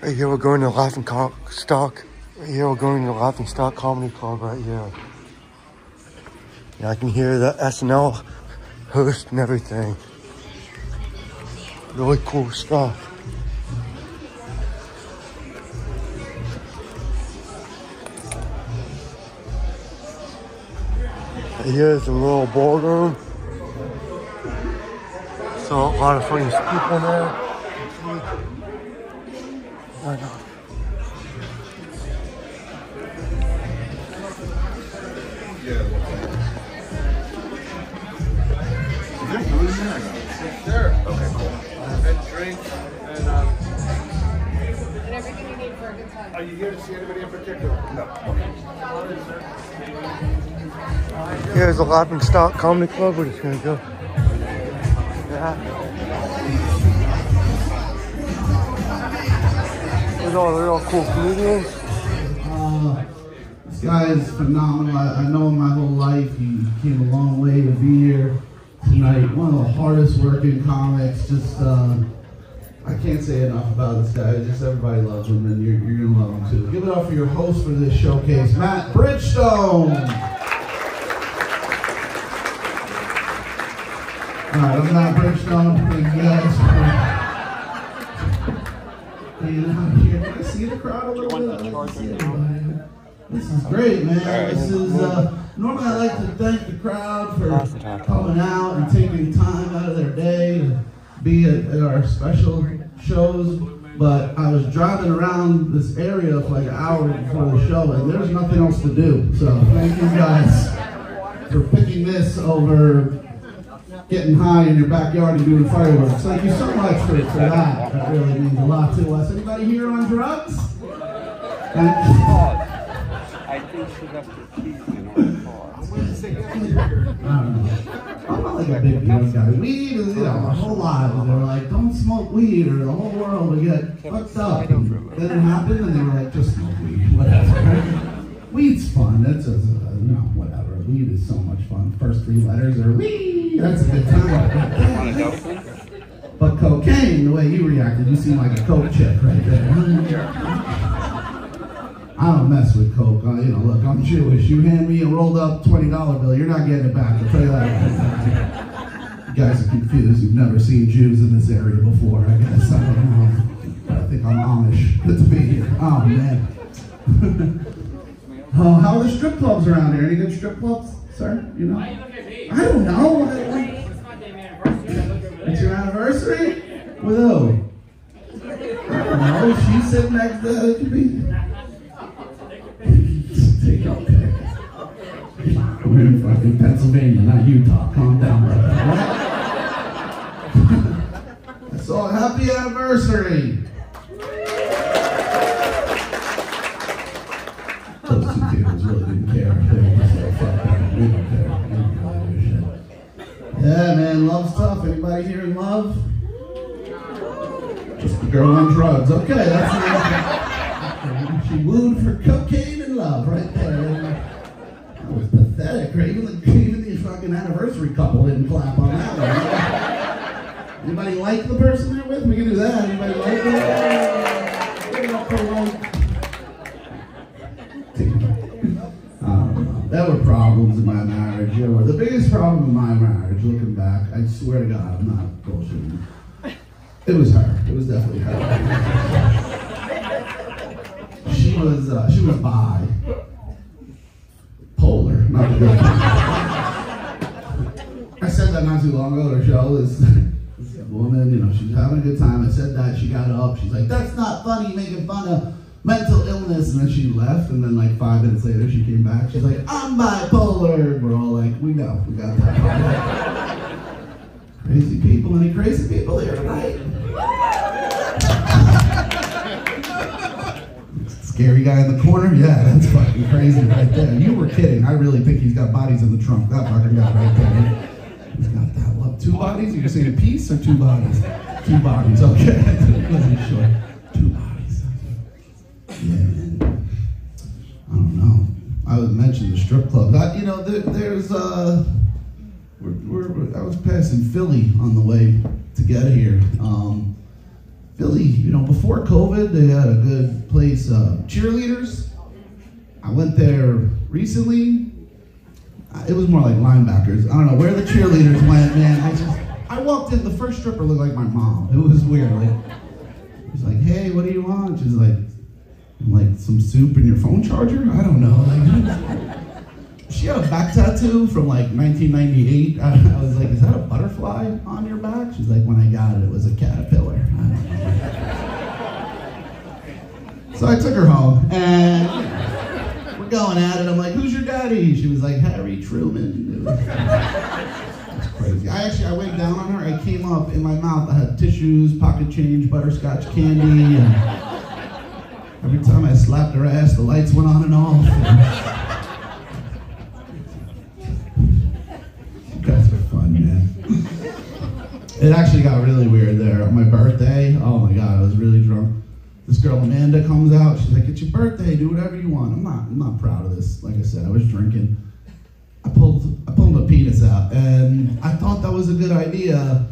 Right here we're going to Laughing Stock. Right here we're going to Laughing Stock Comedy Club right here. And I can hear the SNL host and everything. Really cool stuff. Right here's a little ballroom. So a lot of famous people in there. I know. Sure. Okay, cool. And drinks and everything you need for a good time. Are you here to see anybody in particular? No. Okay. Here's the Laughing Stock Comedy Club. We're just gonna go. Yeah. There's all the real cool comedians. This guy is phenomenal. I know him my whole life. He came a long way to be here tonight. One of the hardest working comics. Just, I can't say enough about this guy. Just everybody loves him, and you're going to love him too. Give it up for your host for this showcase, Matt Bridgestone. All right, I'm Matt Bridgestone. Thank you guys. Out here. Can I see the crowd a little bit? This is great, man. This is normally I like to thank the crowd for coming out and taking time out of their day to be at our special shows. But I was driving around this area for like an hour before the show, and there's nothing else to do. So thank you guys for picking this over getting high in your backyard and doing fireworks. Thank you so much for that. That really means a lot to us. Anybody here on drugs? I think she left her keys in our car. I don't know. I'm not like a big drug guy. Weed is, you know, a whole lot. They're like, don't smoke weed or the whole world will get fucked up. And then it happened and they were like, just smoke weed, whatever. Weed's fun. That's just, no, whatever. Weed is so much fun. First three letters are weed. That's a good time. But cocaine, the way you reacted, you seem like a coke chick right there. I don't mess with coke. You know, look, I'm Jewish. You hand me a rolled up $20 bill, you're not getting it back. I'll tell you that. You guys are confused. You've never seen Jews in this area before, I guess. I don't know. I think I'm Amish. Good to be here. Oh, man. How are the strip clubs around here? Any good strip clubs, sir? You know? I don't know. It's your anniversary? With who? I don't know. She's sitting next to it could be. Take your pick. We're in fucking Pennsylvania, not Utah. Calm down, brother. Right? So happy anniversary. Those two tables really didn't care. They were just like, fuck that. We don't care. Yeah, man, love's tough. Anybody here in love? Just a girl on drugs. Okay, that's nice. She wooed for cocaine and love right there. That was pathetic, right? Even the fucking anniversary couple didn't clap on that one. Anybody like the person they're with? We can do that. Anybody like them? There were problems in my marriage. You know, the biggest problem in my marriage, looking back, I swear to God, I'm not bullshitting. It was her. It was definitely her. She was bi. Polar. Not good. I said that not too long ago at a show. This woman, you know, she was having a good time. I said that. She got up. She's like, that's not funny, making fun of mental illness. And then she left. And then like 5 minutes later, she came back. She's like, I'm bipolar. We're all like, we know. We got that. Crazy people. Any crazy people here tonight? Scary guy in the corner? Yeah, that's fucking crazy right there. You were kidding. I really think he's got bodies in the trunk. That fucking guy right there. He's got that, what, 2 bodies? You saying a piece or 2 bodies? 2 bodies, okay. I wasn't sure. 2 bodies. Yeah, man. I don't know. I would mention the strip club. You know, there's, I was passing Philly on the way to get here. Philly, you know, before COVID, they had a good place, cheerleaders. I went there recently. It was more like linebackers. I don't know where the cheerleaders went, man. I walked in, the first stripper looked like my mom. It was weird. Like, she's like, hey, what do you want? She's like some soup and your phone charger? I don't know. Like, she had a back tattoo from like 1998. I was like, is that a butterfly on your back? She's like, when I got it, it was a caterpillar. I don't know. So I took her home, and we're going at it. I'm like, who's your daddy? She was like, Harry Truman. It's crazy. I went down on her. I came up in my mouth. I had tissues, pocket change, butterscotch candy. And every time I slapped her ass, the lights went on and off. You guys are fun, man. It actually got really weird there. On my birthday, oh my God, I was really drunk. This girl Amanda comes out. She's like, "It's your birthday. Do whatever you want." I'm not proud of this. Like I said, I was drinking. I pulled my penis out, and I thought that was a good idea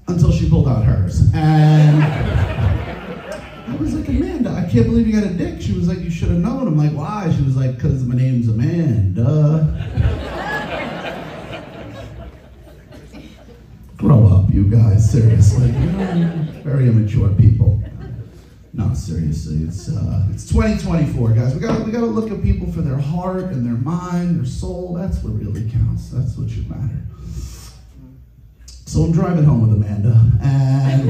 until she pulled out hers. And I was like, "Amanda, I can't believe you got a dick." She was like, "You should have known." I'm like, "Why?" She was like, "Because my name's Amanda." Grow up, you guys, seriously. Very immature people. No, seriously, it's 2024, guys. We gotta look at people for their heart and their mind, their soul. That's what really counts. That's what should matter. So I'm driving home with Amanda, and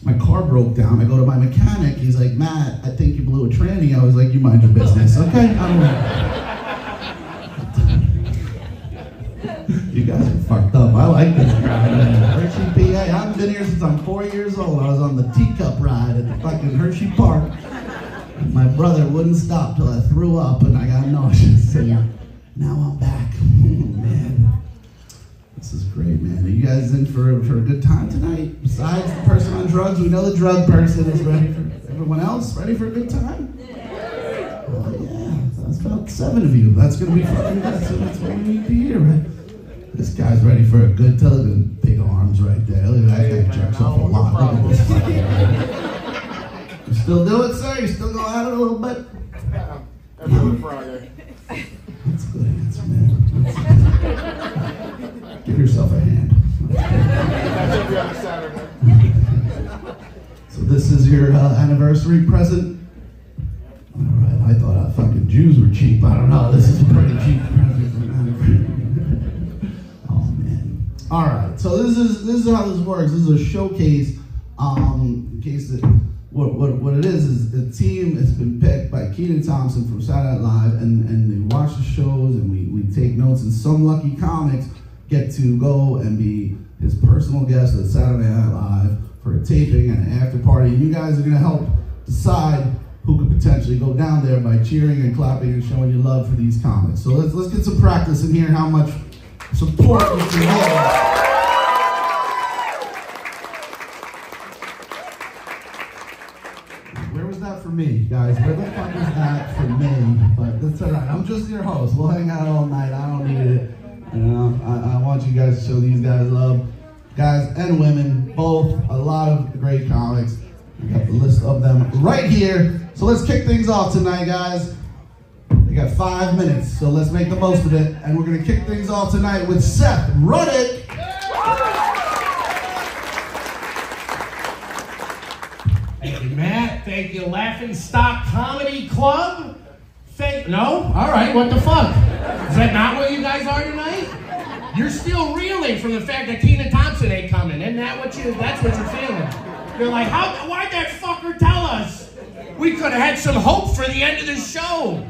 my car broke down. I go to my mechanic. He's like, "Matt, I think you blew a tranny." I was like, "You mind your business, okay?" You guys are fucked up. I like this ride. Hershey, PA. I haven't been here since I'm 4 years old. I was on the teacup ride at the fucking Hershey Park. And my brother wouldn't stop till I threw up and I got nauseous. So now I'm back. Man, this is great, man. Are you guys in for a good time tonight? Besides the person on drugs, we know the drug person is ready for everyone else. Ready for a good time? Oh yeah, that's about 7 of you. That's gonna be fucking good. So that's what we need to hear, right? This guy's ready for a good time. Big arms right there. Look at that guy jerks off a lot. Look at this fucking guy. You still do it, sir? You still go at it a little bit? Every other Friday. That's a good answer, man. Give yourself a hand. That's every other Saturday. So this is your anniversary present? All right, I thought fucking Jews were cheap. I don't know. This is a pretty cheap present for an anniversary. All right, so this is how this works. This is a showcase. In case that what it is the team has been picked by Kenan Thompson from Saturday Night Live, and they watch the shows, and we take notes. And some lucky comics get to go and be his personal guest at Saturday Night Live for a taping and an after party. And you guys are gonna help decide who could potentially go down there by cheering and clapping and showing your love for these comics. So let's get some practice in here. How much support we can get. Where was that for me, guys? Where the fuck is that for me? But that's all right. I'm just your host. We'll hang out all night. I don't need it. You know, I want you guys to show these guys love. Guys and women, both. A lot of great comics. We got the list of them right here. So let's kick things off tonight, guys. We got 5 minutes, so let's make the most of it. And we're going to kick things off tonight with Seth Ruddick. Thank you, Matt. Thank you, Laughing Stock Comedy Club. No? All right, what the fuck? Is that not what you guys are tonight? You're still reeling from the fact that Kenan Thompson ain't coming. Isn't that that's what you're feeling? You're like, why'd that fucker tell us? We could have had some hope for the end of the show.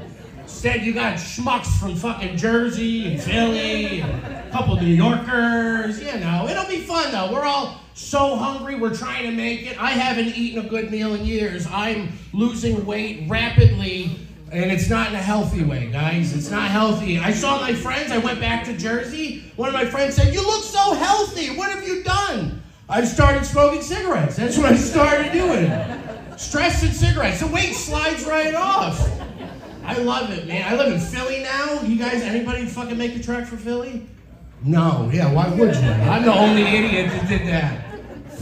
Instead, you got schmucks from fucking Jersey and Philly, and a couple New Yorkers, you know. It'll be fun, though. We're all so hungry. We're trying to make it. I haven't eaten a good meal in years. I'm losing weight rapidly, and it's not in a healthy way, guys. It's not healthy. I saw my friends. I went back to Jersey. One of my friends said, "You look so healthy. What have you done?" I've started smoking cigarettes. That's what I started doing. Stress and cigarettes. The weight slides right off. I love it, man. I live in Philly now. You guys, anybody fucking make a trek for Philly? No, yeah, why would you? I'm the only idiot that did that.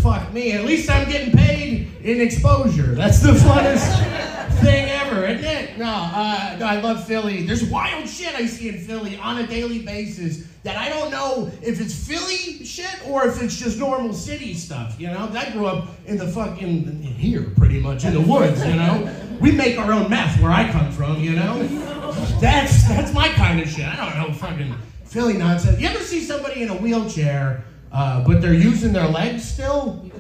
fuck me. At least I'm getting paid in exposure. That's the funnest thing ever, isn't it? No, I love Philly. There's wild shit I see in Philly on a daily basis that I don't know if it's Philly shit or if it's just normal city stuff, you know? I grew up in the fucking, here pretty much, in the woods, you know? We make our own meth where I come from, you know? That's my kind of shit. I don't know fucking Philly nonsense. You ever see somebody in a wheelchair, but they're using their legs still?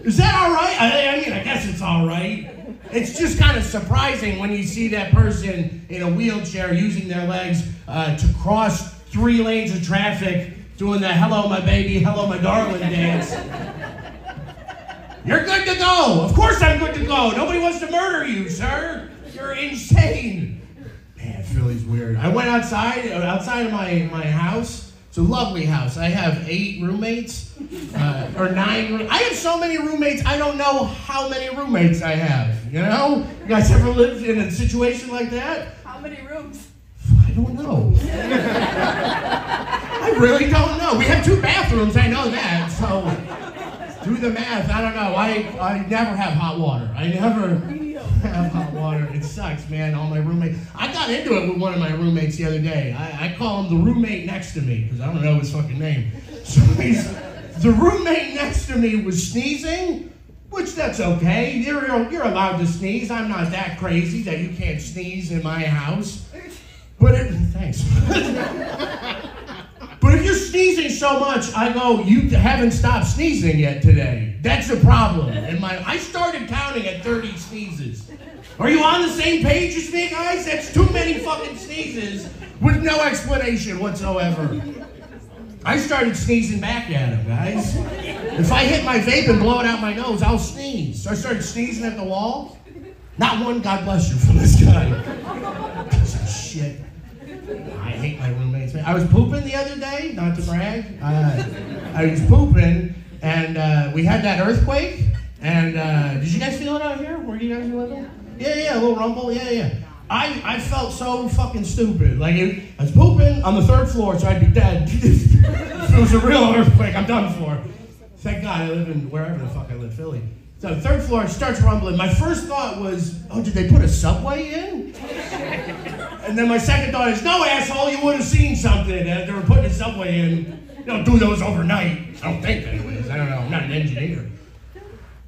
Is that all right? I mean, I guess it's all right. It's just kind of surprising when you see that person in a wheelchair using their legs to cross 3 lanes of traffic, doing the hello my baby, hello my darling dance. You're good to go. Of course I'm good to go. Nobody wants to murder you, sir. You're insane. Man, Philly's weird. I went outside of my house. It's a lovely house. I have 8 roommates, or 9. I have so many roommates, I don't know how many roommates I have, you know? You guys ever lived in a situation like that? How many rooms? I don't know. I really don't know. We have 2 bathrooms, I know that, so do the math. I don't know. I never have hot water. I never have hot water. It sucks, man. All my roommates. I got into it with one of my roommates the other day. I call him the roommate next to me because I don't know his fucking name. So the roommate next to me was sneezing, which that's okay. You're allowed to sneeze. I'm not that crazy that you can't sneeze in my house. But thanks. But if you're sneezing so much, I go, you haven't stopped sneezing yet today. That's the problem. I started counting at 30 sneezes. Are you on the same page as me, guys? That's too many fucking sneezes with no explanation whatsoever. I started sneezing back at him, guys. If I hit my vape and blow it out my nose, I'll sneeze. So I started sneezing at the wall. Not one God bless you from this guy. Piece of shit. I hate my roommates, man. I was pooping the other day, not to brag. I was pooping, and we had that earthquake. And did you guys feel it out here? Where do you guys live? Yeah, a little rumble. Yeah. I felt so fucking stupid. Like, I was pooping on the 3rd floor, so I'd be dead. If it was a real earthquake, I'm done for. Thank God I live in wherever the fuck I live, Philly. So 3rd floor, it starts rumbling. My first thought was, oh, did they put a subway in? And then my second thought is, no, asshole, you would have seen something. They were putting a subway in. You don't do those overnight. I don't think, anyways. I don't know. I'm not an engineer.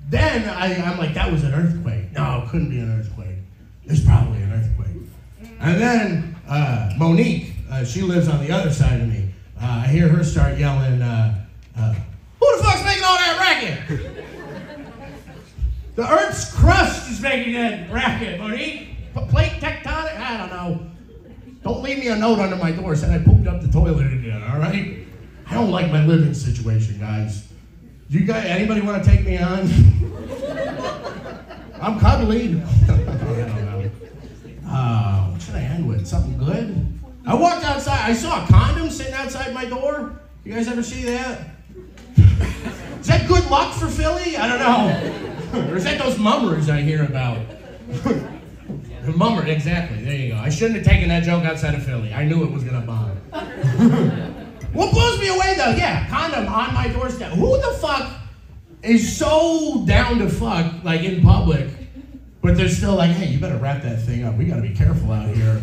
Then I'm like, that was an earthquake. No, it couldn't be an earthquake. It's probably an earthquake. And then Monique, she lives on the other side of me. I hear her start yelling, who the fuck's making all that racket? The Earth's crust is making that racket, Monique. Plate tectonic? I don't know. Don't leave me a note under my door saying I pooped up the toilet again, all right? I don't like my living situation, guys. Anybody want to take me on? I'm cuddly. What should I end with? Something good? I walked outside. I saw a condom sitting outside my door. You guys ever see that? Is that good luck for Philly? I don't know. Or is that those mummers I hear about? The mummer, exactly. There you go. I shouldn't have taken that joke outside of Philly. I knew it was gonna bomb. What blows me away though, yeah, condom on my doorstep. Who the fuck is so down to fuck, like in public, but they're still like, hey, you better wrap that thing up. We gotta be careful out here.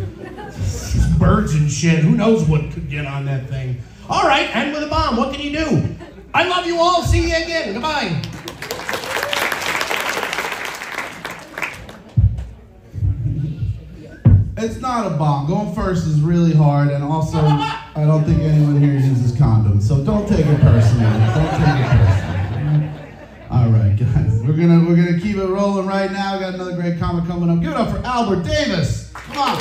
Birds and shit. Who knows what could get on that thing? All right, end with a bomb. What can you do? I love you all. See you again. Goodbye. It's not a bomb. Going first is really hard, and also, I don't think anyone here uses condoms, so don't take it personally. Don't take it personally. All right, guys, we're gonna keep it rolling right now. We got another great comic coming up. Give it up for Albert Davis. Come on.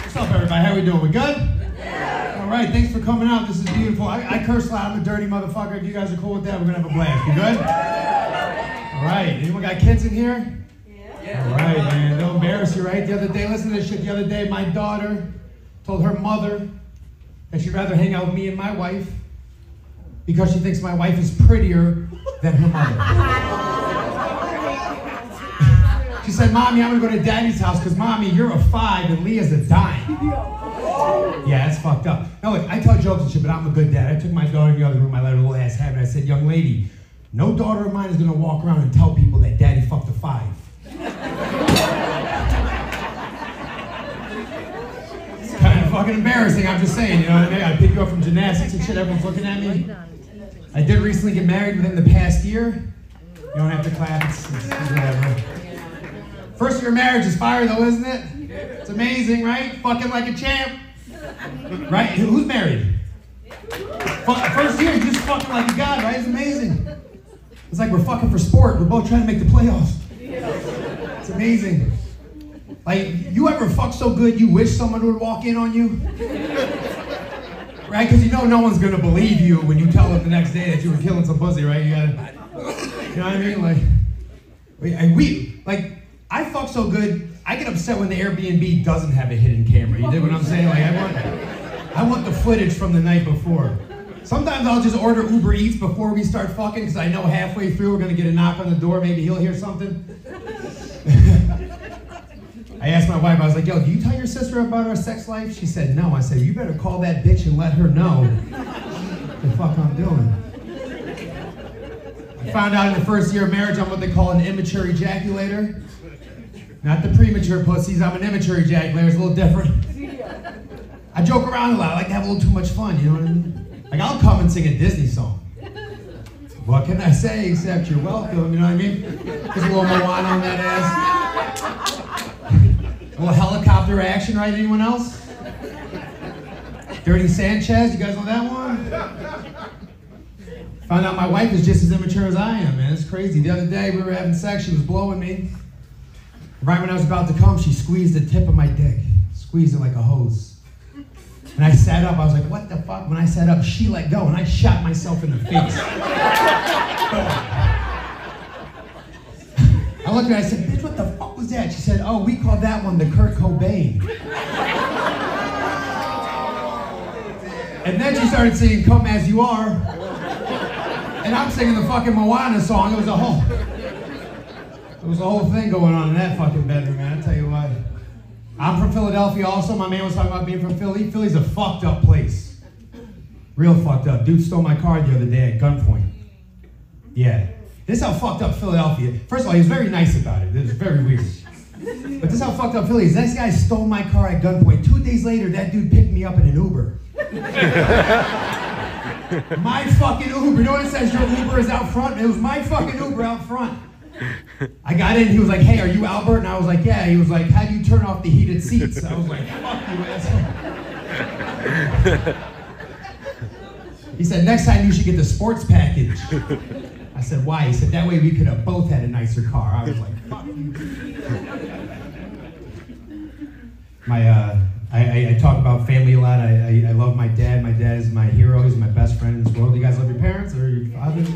What's up, everybody? How we doing? We good? Yeah. All right, thanks for coming out. This is beautiful. I curse loud. I'm a dirty motherfucker. If you guys are cool with that, we're gonna have a blast. You good? All right. Anyone got kids in here? All right, man, don't embarrass you, right? The other day, listen to this shit. The other day, my daughter told her mother that she'd rather hang out with me and my wife because she thinks my wife is prettier than her mother. She said, Mommy, I'm gonna go to Daddy's house because, Mommy, you're a 5 and Leah's a dime. Yeah, that's fucked up. Now look, I tell jokes and shit, but I'm a good dad. I took my daughter in the other room, I let her little ass have it. I said, young lady, no daughter of mine is gonna walk around and tell people that daddy fucked a 5. It's kind of fucking embarrassing, I'm just saying, you know what I mean? I pick you up from gymnastics and shit, everyone's looking at me. I did recently get married within the past year. You don't have to clap, it's whatever. First year of marriage is fire though, isn't it? It's amazing, right? Fucking like a champ. Right? Who's married? First year, you're just fucking like a god, right? It's amazing. It's like we're fucking for sport. We're both trying to make the playoffs. It's amazing. Like, you ever fuck so good you wish someone would walk in on you? Right? Because you know no one's gonna believe you when you tell them the next day that you were killing some pussy, right? You gotta, you know what I mean? Like, I fuck so good, I get upset when the Airbnb doesn't have a hidden camera. You dig what I'm saying? Like, I want the footage from the night before. Sometimes I'll just order Uber Eats before we start fucking because I know halfway through we're gonna get a knock on the door. Maybe he'll hear something. I asked my wife, I was like, yo, do you tell your sister about our sex life? She said, no. I said, you better call that bitch and let her know what the fuck I'm doing. I found out in the first year of marriage I'm what they call an immature ejaculator. Not the premature pussies, I'm an immature ejaculator, it's a little different. I joke around a lot, I like to have a little too much fun, you know what I mean? Like, I'll come and sing a Disney song. What can I say except you're welcome, you know what I mean? There's a little Moana on that ass. A little helicopter action, right? Anyone else? Dirty Sanchez, you guys know that one? Found out my wife is just as immature as I am, man. It's crazy. The other day, we were having sex, she was blowing me. Right when I was about to come, she squeezed the tip of my dick. Squeezed it like a hose. And I sat up, I was like, what the fuck? When I sat up, she let go, and I shot myself in the face. I looked at her, I said, bitch, what the fuck was that? She said, oh, we call that one the Kurt Cobain. And then she started singing Come As You Are. And I'm singing the fucking Moana song. It was a whole thing going on in that fucking bedroom, man. I'll tell you what. I'm from Philadelphia also. My man was talking about being from Philly. Philly's a fucked up place. Real fucked up. Dude stole my car the other day at gunpoint. Yeah. This is how fucked up Philadelphia. First of all, he was very nice about it. It was very weird. But this is how fucked up Philly is. This guy stole my car at gunpoint. 2 days later, that dude picked me up in an Uber. My fucking Uber. You know what it says? Your Uber is out front? It was my fucking Uber out front. I got in, he was like, hey, are you Albert? And I was like, yeah. He was like, how do you turn off the heated seats? I was like, fuck you, asshole. He said, next time you should get the sports package. I said, why? He said, that way we could have both had a nicer car. I was like, fuck you. I talk about family a lot. I love my dad. My dad is my hero. He's my best friend in this world. You guys love your parents or your fathers?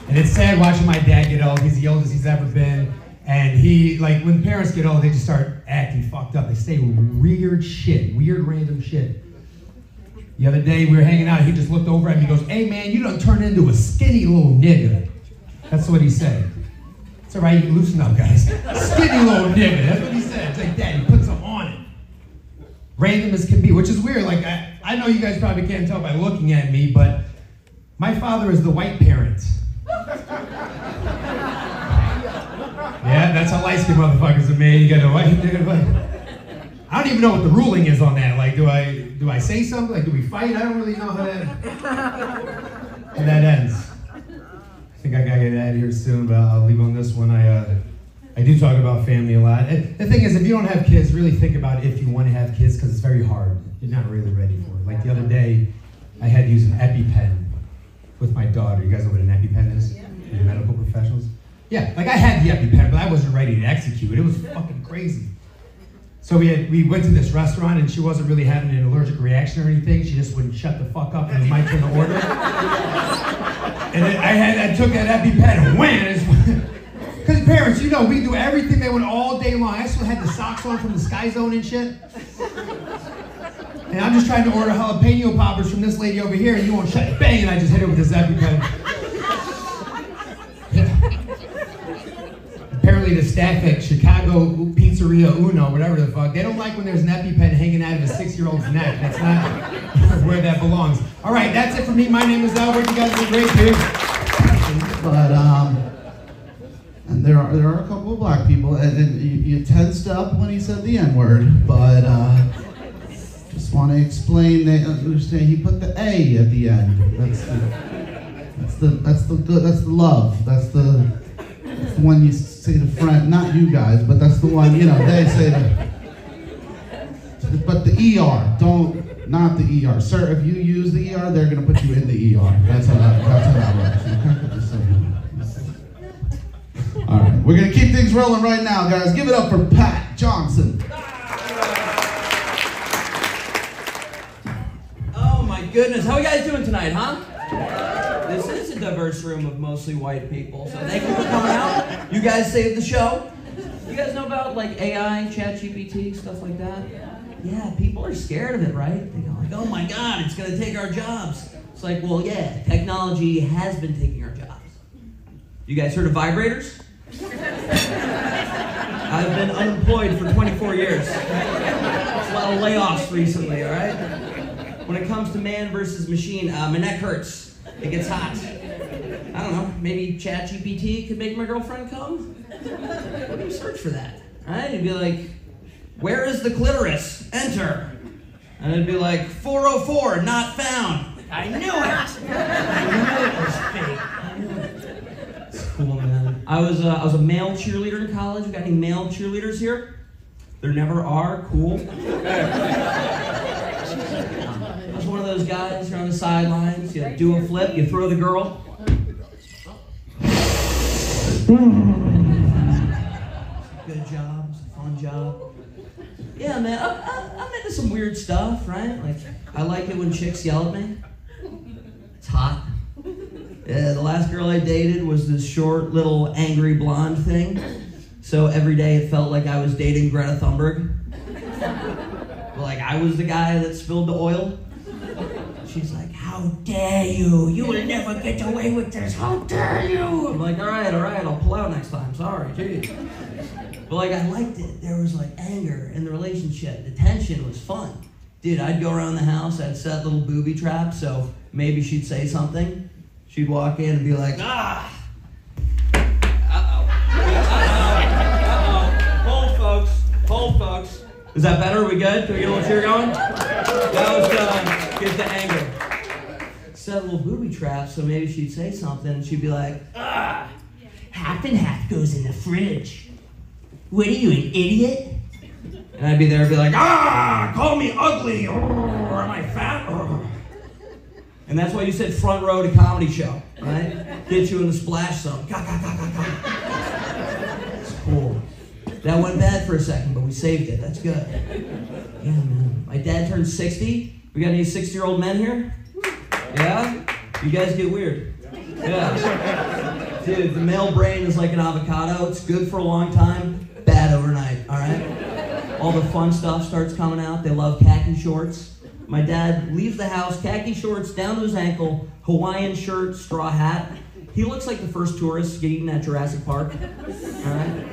And it's sad watching my dad get old. He's the oldest he's ever been. And he, like, when parents get old, they just start acting fucked up. They say weird shit, weird random shit. The other day, we were hanging out, he just looked over at me, he goes, hey man, you done turned into a skinny little nigga. That's what he said. It's all right, you loosen up, guys. Skinny little nigga, that's what he said. It's like that, he put some on it. Random as can be, which is weird. Like, I know you guys probably can't tell by looking at me, but my father is the white parent. Yeah, that's how light-skinned motherfuckers are made. You got a white. I don't even know what the ruling is on that. Like, do I say something? Like, do we fight? I don't really know how that ends. I think I gotta get out of here soon, but I'll leave on this one. I do talk about family a lot. The thing is, if you don't have kids, really think about if you want to have kids, because it's very hard. You're not really ready for it. Like the other day, I had to use an EpiPen with my daughter. You guys know what an EpiPen is? Yeah. You're medical professionals? Yeah, like I had the EpiPen, but I wasn't ready to execute it. It was fucking crazy. So we went to this restaurant and she wasn't really having an allergic reaction or anything. She just wouldn't shut the fuck up and it was my turn to order. And then I took that EpiPen and went. Because parents, you know, we do everything they want all day long. I still had the socks on from the Sky Zone and shit. And I'm just trying to order jalapeno poppers from this lady over here and you won't shut it. Bang, and I just hit it with this EpiPen. Yeah. Apparently the staff at Chicago Pizza Pizzeria Uno, whatever the fuck. They don't like when there's an EpiPen hanging out of a 6-year-old's neck. That's not where that belongs. All right, that's it for me. My name is Albert. You guys are great, dude. But and there are a couple of black people, and you tensed up when he said the N-word, but just want to explain. They understand he put the A at the end. That's the love. That's the one you say to friend, not you guys, but that's the one, you know, they say but the ER, not the ER. Sir, if you use the ER, they're going to put you in the ER. That's how that works. All right, we're going to keep things rolling right now, guys. Give it up for Pat Johnson. Oh my goodness, how are you guys doing tonight, huh? This is a diverse room of mostly white people, so thank you for coming out. You guys saved the show. You guys know about like AI, ChatGPT, stuff like that? Yeah, people are scared of it, right? They go like, oh my God, it's gonna take our jobs. It's like, well, yeah, technology has been taking our jobs. You guys heard of vibrators? I've been unemployed for 24 years. There's a lot of layoffs recently, all right? When it comes to man versus machine, my neck hurts. It gets hot. I don't know, maybe ChatGPT could make my girlfriend come? What do you search for that? Right? You'd be like, where is the clitoris? Enter. And it'd be like, 404, not found. I knew it! I knew it was fake. I knew it. It's cool, man. I was a male cheerleader in college. We got any male cheerleaders here? There never are. Cool. I was one of those guys, you're on the sidelines, you do a flip, you throw the girl. Good job, it's a fun job. Yeah, man, I'm into some weird stuff, right? Like, I like it when chicks yell at me. It's hot. Yeah, the last girl I dated was this short, little, angry blonde thing. So every day it felt like I was dating Greta Thunberg. Like, I was the guy that spilled the oil. She's like, how dare you? You will never get away with this. How dare you? I'm like, all right, I'll pull out next time. Sorry, geez. But like, I liked it. There was like anger in the relationship. The tension was fun. Dude, I'd go around the house, I'd set little booby traps, so maybe she'd say something. She'd walk in and be like, ah. Hold, folks. Is that better? Are we good? Can we get a little cheer going? That was get the anger. Set a little booby trap, so maybe she'd say something, and she'd be like, ah, half and half goes in the fridge. What are you, an idiot? And I'd be there and be like, ah, call me ugly, or am I fat? And that's why you said front row to comedy show, right? Get you in the splash zone. It's cool. That went bad for a second, but we saved it. That's good. Yeah, man. My dad turned 60. We got any 60-year-old men here? Yeah? You guys get weird. Yeah. Dude, the male brain is like an avocado. It's good for a long time, bad overnight, all right? All the fun stuff starts coming out. They love khaki shorts. My dad leaves the house, khaki shorts down to his ankle, Hawaiian shirt, straw hat. He looks like the first tourist to get eaten at Jurassic Park, all right?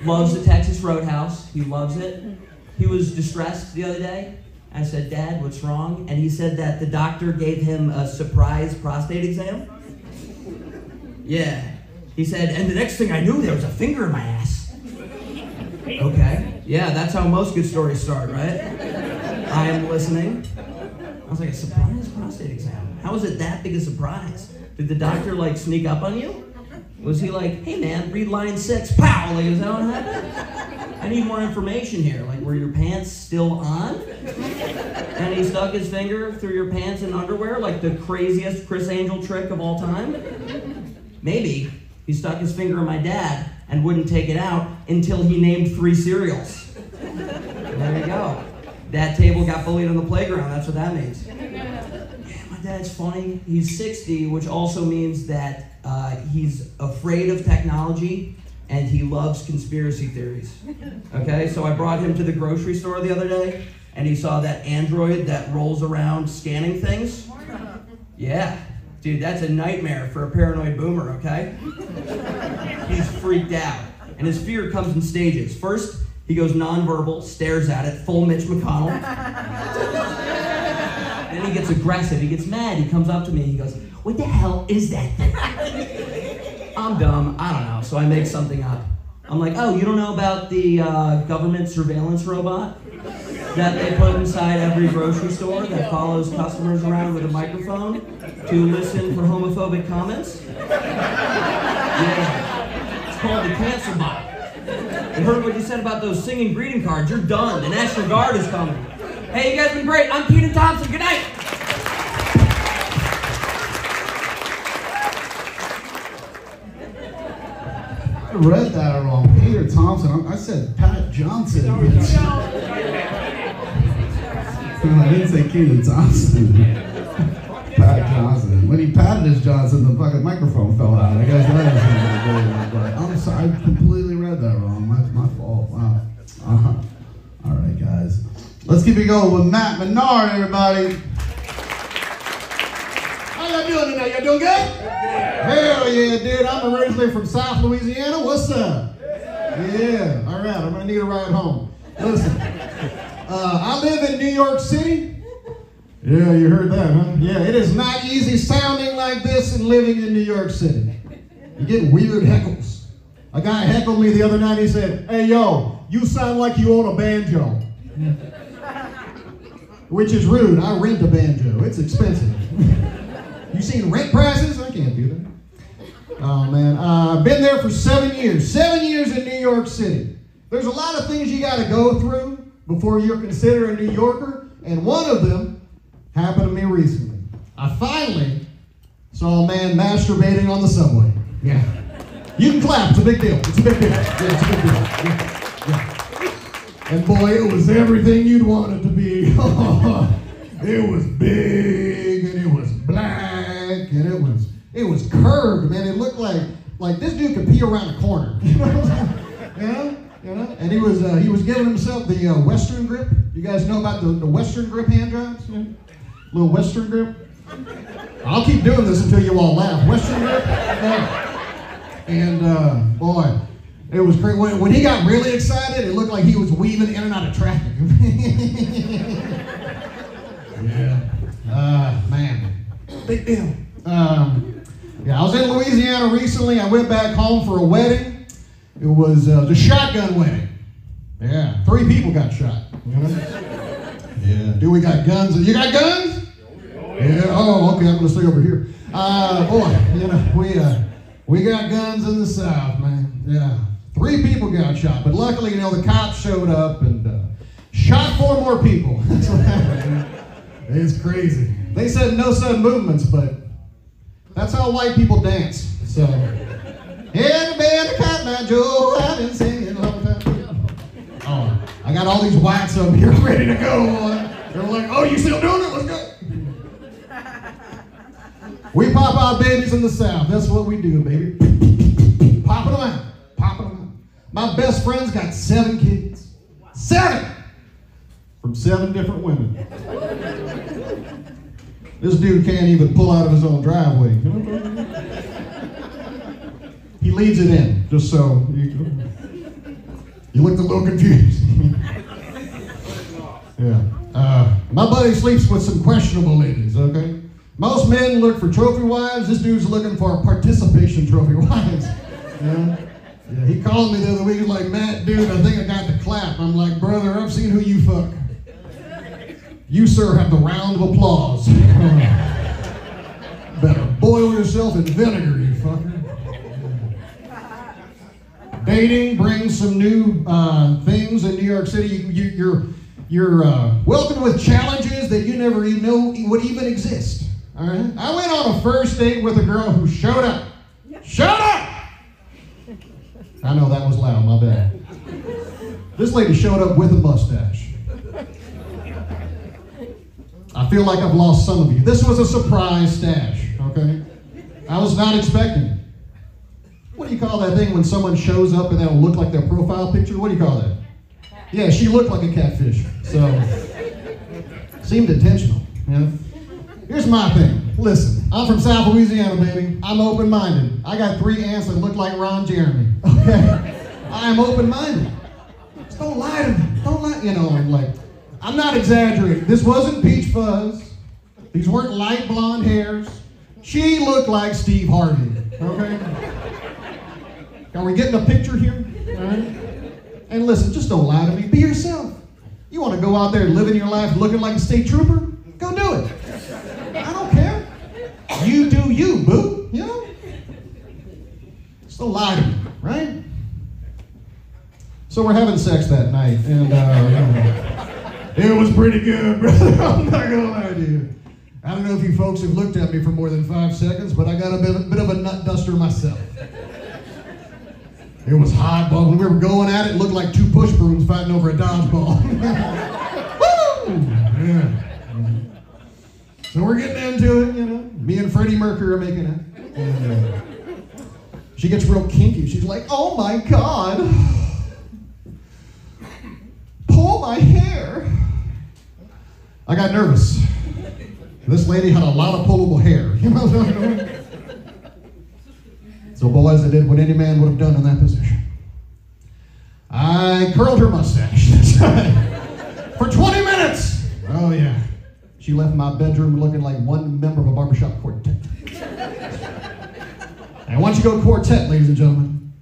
Loves the Texas Roadhouse. He loves it. He was distressed the other day. I said, Dad, what's wrong? And he said that the doctor gave him a surprise prostate exam. Yeah. He said, and the next thing I knew, there was a finger in my ass. Okay. Yeah, that's how most good stories start, right? I am listening. I was like, a surprise prostate exam? How was it that big a surprise? Did the doctor, like, sneak up on you? Was he like, hey man, read line 6, pow, like, is that what happened? I need more information here. Like, were your pants still on? And he stuck his finger through your pants and underwear, like the craziest Chris Angel trick of all time? Maybe he stuck his finger in my dad and wouldn't take it out until he named 3 cereals. There you go. That table got bullied on the playground, that's what that means. Dad's funny. He's 60, which also means that he's afraid of technology and he loves conspiracy theories. Okay, so I brought him to the grocery store the other day and he saw that android that rolls around scanning things. Yeah, dude, that's a nightmare for a paranoid boomer, okay? He's freaked out. And his fear comes in stages. First, He goes nonverbal, stares at it, full Mitch McConnell. Then he gets aggressive, he gets mad, he comes up to me, he goes, "What the hell is that thing?" I'm dumb, I don't know, so I make something up. I'm like, "Oh, you don't know about the government surveillance robot that they put inside every grocery store that follows customers around with a microphone to listen for homophobic comments?" Yeah, it's called the Cancer Bot. I heard what you said about those singing greeting cards. You're done. The National Guard is coming. Hey, you guys been great. I'm Kenan Thompson. Good night. I read that wrong. Peter Thompson. I said Pat Johnson. I didn't say Kenan Thompson. Pat Johnson. When he patted his Johnson, the fucking microphone fell out. I guess that is I'm sorry. I completely read that wrong. That's my fault. Wow. All right, guys. Let's keep it going with Matt Menard, everybody. How y'all doing tonight? Y'all doing good? Hell yeah, dude. I'm originally from South Louisiana. What's up? Yeah. All right. I'm going to need a ride home. Listen, I live in New York City. Yeah, you heard that, huh? Yeah, it is not easy sounding like this and living in New York City. You get weird heckles. A guy heckled me the other night. He said, "Hey, yo, you sound like you own a banjo." Which is rude. I rent a banjo. It's expensive. You seen rent prices? I can't do that. Oh, man. I've been there for 7 years. 7 years in New York City. There's a lot of things you got to go through before you're considered a New Yorker, and one of them happened to me recently. I finally saw a man masturbating on the subway. Yeah. You can clap. It's a big deal. It's a big deal. Yeah, it's a big deal. Yeah. And boy, it was everything you'd want it to be. It was big, and it was black, and it was curved, man. It looked like this dude could pee around a corner. You know? And he was giving himself the Western grip. You guys know about the Western grip hand jobs? Yeah. Little Western grip. I'll keep doing this until you all laugh. Western grip. And boy, it was great. When he got really excited, it looked like he was weaving in and out of traffic. Yeah. Man. Big deal. Yeah, I was in Louisiana recently. I went back home for a wedding. It was the shotgun wedding. Yeah, 3 people got shot. You know? Yeah. Do we got guns? You got guns? Yeah. Oh, okay. I'm gonna stay over here. Boy, you know we got guns in the South, man. Yeah. 3 people got shot, but luckily, you know, the cops showed up and shot 4 more people. That's what happened. It's crazy. They said no sudden movements, but that's how white people dance. So, yeah, the band of Cotton Eye Joe, I've been singing a long time. Oh, I got all these whites up here ready to go. They're like, "Oh, you still doing it? Let's go." We pop out babies in the South. That's what we do, baby. Popping them out. Popping them out. My best friend's got 7 kids. 7! From 7 different women. This dude can't even pull out of his own driveway. He leaves it in, just so you looked a little confused. Yeah. My buddy sleeps with some questionable ladies, okay? Most men look for trophy wives. This dude's looking for participation trophy wives. Yeah. Yeah, he called me the other week. He's like, "Matt, dude, I think I got the clap." I'm like, "Brother, I've seen who you fuck. You, sir, have the round of applause. Better boil yourself in vinegar, you fucker." Dating brings some new things in New York City. You're welcomed with challenges that you never even know would even exist. All right. I went on a first date with a girl who showed up. Shut up! I know that was loud. My bad. This lady showed up with a mustache. I feel like I've lost some of you. This was a surprise stash. Okay. I was not expecting it. What do you call that thing when someone shows up and they'll look like their profile picture? What do you call that? Yeah, she looked like a catfish. So, seemed intentional. Yeah. Here's my thing. Listen, I'm from South Louisiana, baby. I'm open-minded. I got 3 aunts that look like Ron Jeremy. Okay? I am open-minded. Just don't lie to me. Don't lie. You know, I'm not exaggerating. This wasn't peach fuzz. These weren't light blonde hairs. She looked like Steve Harvey, okay? Are we getting a picture here? All right? And listen, just don't lie to me. Be yourself. You want to go out there living your life looking like a state trooper? Go do it. I don't care. You do you, boo. You know? Just don't lie to me, right? So we're having sex that night, and it was pretty good, brother. I'm not gonna lie to you. I don't know if you folks have looked at me for more than 5 seconds, but I got a bit of a nut duster myself. It was hot, but when we were going at it, it looked like 2 push brooms fighting over a dodgeball. Woo! Yeah. So we're getting into it, you know. Me and Freddie Mercury are making it. And, she gets real kinky. She's like, "Oh my God. Pull my hair." I got nervous. This lady had a lot of pullable hair. You know what I'm doing? So boys, I did what any man would have done in that position. I curled her mustache. For 20 minutes. Oh yeah. She left my bedroom looking like one member of a barbershop quartet. And once you go quartet, ladies and gentlemen,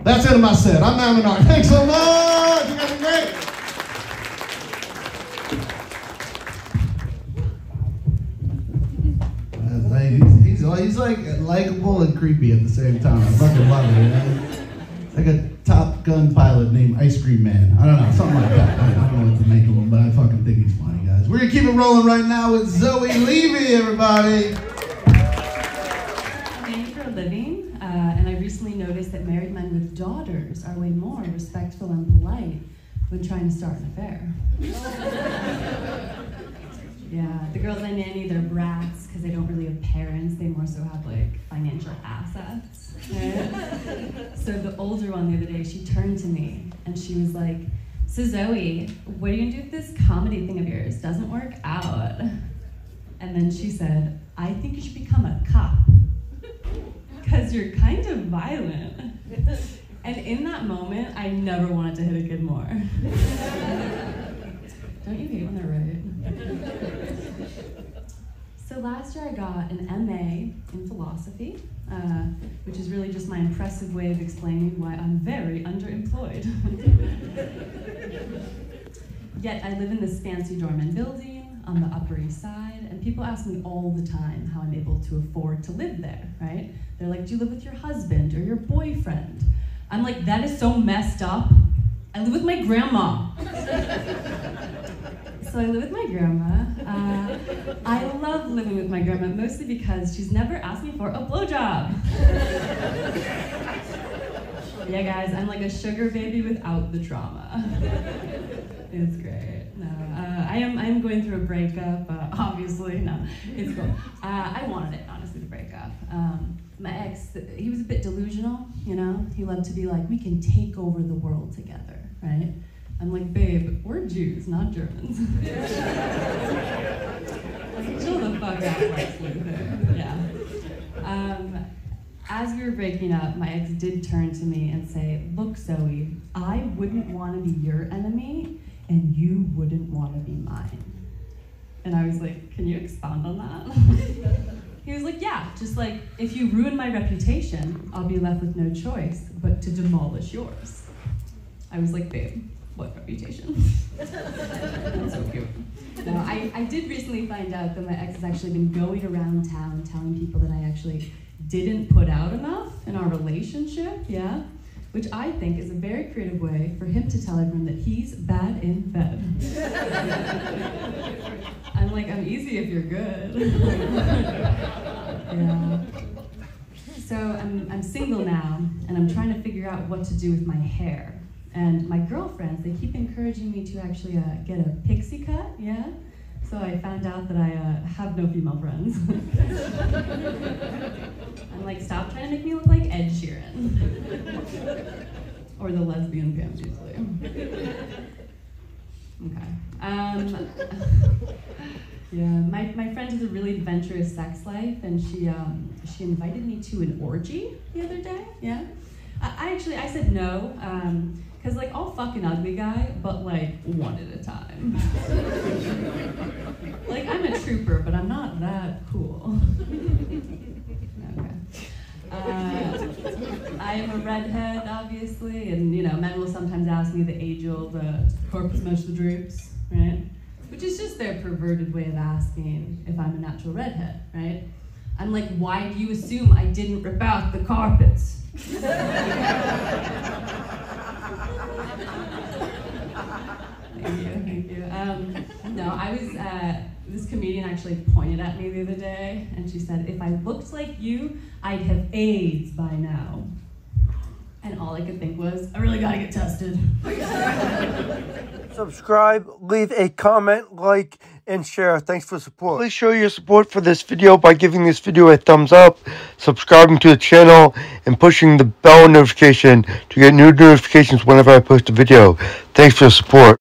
that's it of my set. I'm Matt Menard. Thanks so much. You guys are great. He's like likable and creepy at the same time. I fucking love it. Man. Like a Top Gun pilot named Ice Cream Man. I don't know, something like that. I don't know what to make of him, but I fucking think he's funny, guys. We're gonna keep it rolling right now with Zoe Levy, everybody. I nanny for a living, and I recently noticed that married men with daughters are way more respectful and polite when trying to start an affair. Yeah, the girls I nanny, they're brats because they don't really have parents. They more so have like financial assets. Right? So the older one the other day, she turned to me and she was like, "So Zoe, what are you gonna do if this comedy thing of yours doesn't work out?" And then she said, "I think you should become a cop because you're kind of violent." And in that moment, I never wanted to hit a kid more. Don't you hate when they're right? So last year I got an MA in philosophy, which is really just my impressive way of explaining why I'm very underemployed. Yet I live in this fancy dorm building on the Upper East Side, and people ask me all the time how I'm able to afford to live there, right? They're like, "Do you live with your husband or your boyfriend?" I'm like, "That is so messed up. I live with my grandma." So I live with my grandma. I love living with my grandma, mostly because she's never asked me for a blowjob. Yeah, guys, I'm like a sugar baby without the trauma. It's great. No, I am going through a breakup. Obviously, no, it's cool. I wanted it, honestly, to break up. My ex, he was a bit delusional, you know? He loved to be like, "We can take over the world together," right? I'm like, "Babe, we're Jews, not Germans." Chill the fuck out, Lex Luthor. Yeah. As we were breaking up, my ex did turn to me and say, "Look, Zoe, I wouldn't want to be your enemy, and you wouldn't want to be mine." And I was like, "Can you expound on that?" He was like, "Yeah, just like, if you ruin my reputation, I'll be left with no choice but to demolish yours." I was like, "Babe, what reputation?" That's so cute. No, I did recently find out that my ex has actually been going around town telling people that I actually didn't put out enough in our relationship, yeah? Which I think is a very creative way for him to tell everyone that he's bad in bed. I'm like, "I'm easy if you're good." Yeah. So I'm single now, and I'm trying to figure out what to do with my hair. And my girlfriends, they keep encouraging me to actually get a pixie cut, yeah? So I found out that I have no female friends. I'm like, "Stop trying to make me look like Ed Sheeran." Or the lesbian Pam Beasley. Okay. Yeah, my friend has a really adventurous sex life, and she invited me to an orgy the other day, yeah? I said no, Because, like, I'll fuck an ugly guy, but, like, one at a time. Like, I'm a trooper, but I'm not that cool. Okay. I am a redhead, obviously, and, you know, men will sometimes ask me the age-old corpus drapes, right? Which is just their perverted way of asking if I'm a natural redhead, right? I'm like, why do you assume I didn't rip out the carpets? Thank you. No, I was, this comedian actually pointed at me the other day, and she said, if I looked like you, I'd have AIDS by now. And all I could think was, I really gotta get tested. Subscribe, leave a comment, like, and share. Thanks for the support. Please show your support for this video by giving this video a thumbs up, subscribing to the channel, and pushing the bell notification to get new notifications whenever I post a video. Thanks for the support.